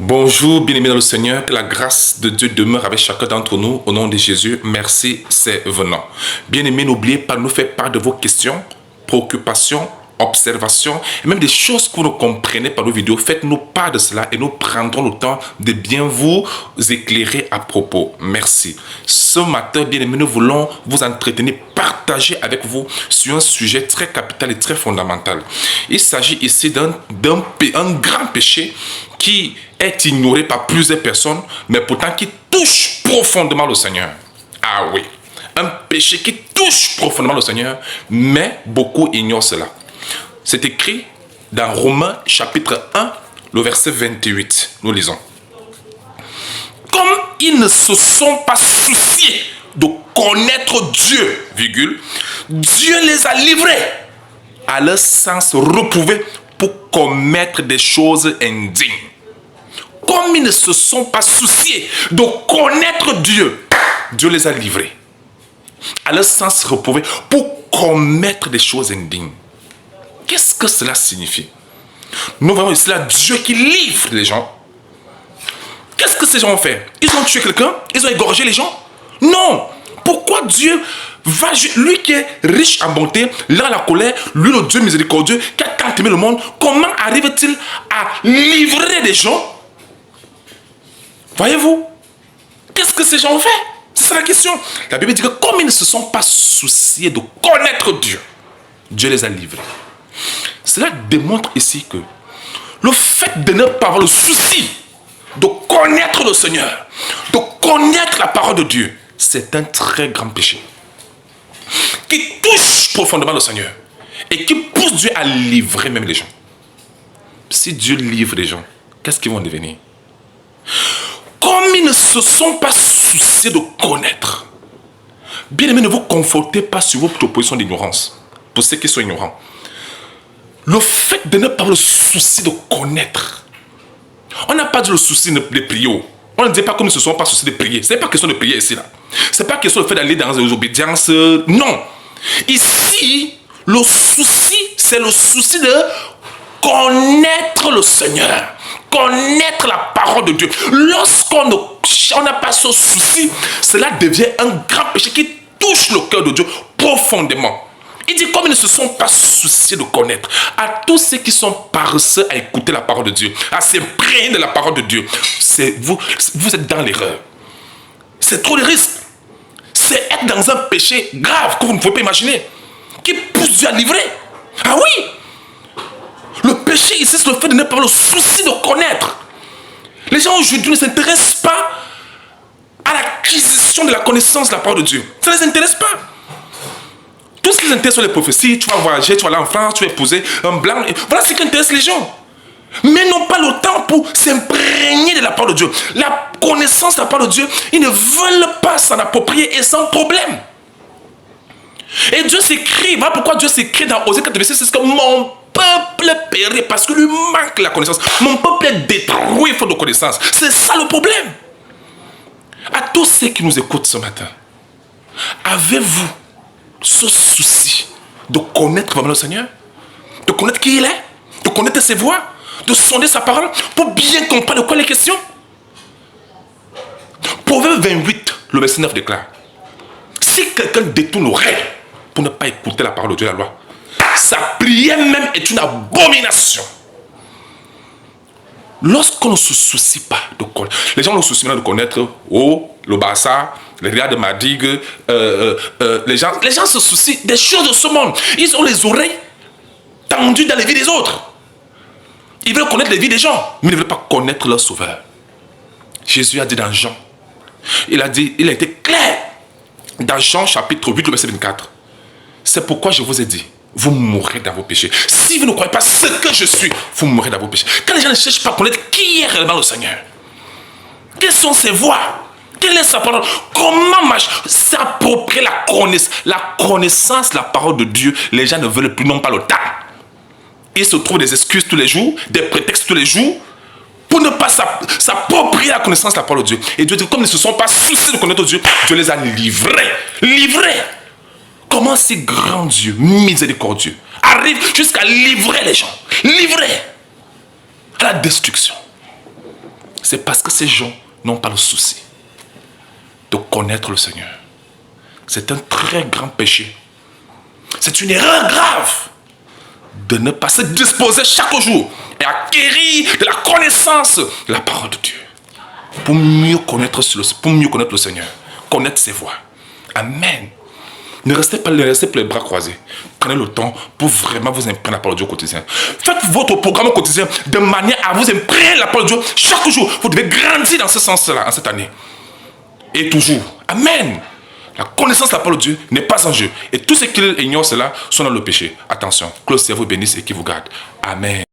Bonjour, bien-aimés dans le Seigneur, que la grâce de Dieu demeure avec chacun d'entre nous. Au nom de Jésus, merci, c'est venant. Bien-aimés, n'oubliez pas de nous faire part de vos questions, préoccupations, observations, et même des choses que vous ne comprenez pas nos vidéos. Faites-nous part de cela et nous prendrons le temps de bien vous éclairer à propos. Merci. Ce matin, bien-aimés, nous voulons vous entretenir, partager avec vous sur un sujet très capital et très fondamental. Il s'agit ici d'un grand péché qui est ignoré par plusieurs personnes, mais pourtant qui touche profondément le Seigneur. Ah oui, un péché qui touche profondément le Seigneur, mais beaucoup ignorent cela. C'est écrit dans Romains chapitre 1, le verset 28. Nous lisons. Comme ils ne se sont pas souciés de connaître Dieu, virgule, Dieu les a livrés à leur sens reprouvé pour commettre des choses indignes. Comme ils ne se sont pas souciés de connaître Dieu, Dieu les a livrés à leur sens reprouvé pour commettre des choses indignes. Qu'est-ce que cela signifie? Nous voyons ici là Dieu qui livre les gens. Qu'est-ce que ces gens ont fait? Ils ont tué quelqu'un? Ils ont égorgé les gens? Non! Pourquoi Dieu va, lui qui est riche en bonté, lent à la colère, lui le Dieu miséricordieux, qui a tant aimé le monde, comment arrive-t-il à livrer des gens? Voyez-vous? Qu'est-ce que ces gens ont fait? C'est ça la question. La Bible dit que comme ils ne se sont pas souciés de connaître Dieu, Dieu les a livrés. Cela démontre ici que le fait de ne pas avoir le souci de connaître le Seigneur, de connaître la parole de Dieu, c'est un très grand péché qui touche profondément le Seigneur et qui pousse Dieu à livrer même les gens. Si Dieu livre les gens, qu'est-ce qu'ils vont devenir? Comme ils ne se sont pas souciés de connaître, bien aimé, ne vous confortez pas sur vos propositions d'ignorance. Pour ceux qui sont ignorants, le fait de ne pas avoir le souci de connaître, on n'a pas dit le souci de prier. On ne dit pas comme ils ne se sont pas souciés de prier. Ce n'est pas question de prier ici là. Ce n'est pas question de fait d'aller dans les obédiences. Non. Ici, le souci, c'est le souci de connaître le Seigneur. Connaître la parole de Dieu. Lorsqu'on n'a pas ce souci, cela devient un grand péché qui touche le cœur de Dieu profondément. Il dit comme ils ne se sont pas souciés de connaître. À tous ceux qui sont paresseux à écouter la parole de Dieu, à s'imprégner de la parole de Dieu, vous êtes dans l'erreur. C'est trop de risques. C'est être dans un péché grave que vous ne pouvez pas imaginer, qui pousse Dieu à livrer. Ah oui! Le péché ici, c'est le fait de ne pas avoir le souci de connaître. Les gens aujourd'hui ne s'intéressent pas à l'acquisition de la connaissance de la parole de Dieu. Ça ne les intéresse pas. Tout ce qui les intéresse sont les prophéties. Tu vas voyager, tu vas aller en France, tu vas épouser un blanc. Voilà ce qui intéresse les gens. Mais n'ont pas le temps pour s'imprégner de la parole de Dieu. La connaissance de la parole de Dieu, ils ne veulent pas s'en approprier et sans problème. Et Dieu s'écrit, voilà pourquoi Dieu s'écrit dans Osée 4:6, c'est que mon peuple périt parce que lui manque la connaissance. Mon peuple est détruit faute de connaissance. C'est ça le problème. À tous ceux qui nous écoutent ce matin, avez-vous ce souci de connaître vraiment le Seigneur, de connaître qui il est, de connaître ses voies, de sonder sa parole pour bien comprendre de quoi il est question? Proverbe 28, le verset 9 déclare: si quelqu'un détourne l'oreille pour ne pas écouter la parole de Dieu, la loi, sa prière même est une abomination. Lorsqu'on ne se soucie pas de connaître, les gens ne se soucient pas de connaître le Barça, les Real de Madrid, les gens se soucient des choses de ce monde. Ils ont les oreilles tendues dans les vies des autres. Ils veulent connaître les vies des gens, mais ils ne veulent pas connaître leur sauveur. Jésus a dit dans Jean, il a été clair dans Jean chapitre 8, le verset 24. C'est pourquoi je vous ai dit, vous mourrez dans vos péchés. Si vous ne croyez pas ce que je suis, vous mourrez dans vos péchés. Quand les gens ne cherchent pas à connaître qui est réellement le Seigneur, quelles sont ses voies, quelle est sa parole, comment s'approprier la connaissance de la parole de Dieu, les gens ne veulent plus, non pas le temps. Ils se trouvent des excuses tous les jours, des prétextes tous les jours, pour ne pas s'approprier la connaissance de la parole de Dieu. Et Dieu dit, comme ils ne se sont pas souciés de connaître Dieu, Dieu les a livrés. Livrés. Comment si grand Dieu, miséricordieux, arrive jusqu'à livrer les gens, livrer à la destruction. C'est parce que ces gens n'ont pas le souci de connaître le Seigneur. C'est un très grand péché. C'est une erreur grave de ne pas se disposer chaque jour et acquérir de la connaissance de la parole de Dieu. Pour mieux connaître le Seigneur. Connaître ses voies. Amen. Ne restez pas les bras croisés. Prenez le temps pour vraiment vous imprégner la parole de Dieu au quotidien. Faites votre programme au quotidien de manière à vous imprégner la parole de Dieu chaque jour. Vous devez grandir dans ce sens-là en cette année. Et toujours. Amen. La connaissance de la parole de Dieu n'est pas en jeu. Et tous ceux qui ignorent cela sont dans le péché. Attention. Que le Seigneur vous bénisse et qui vous garde. Amen.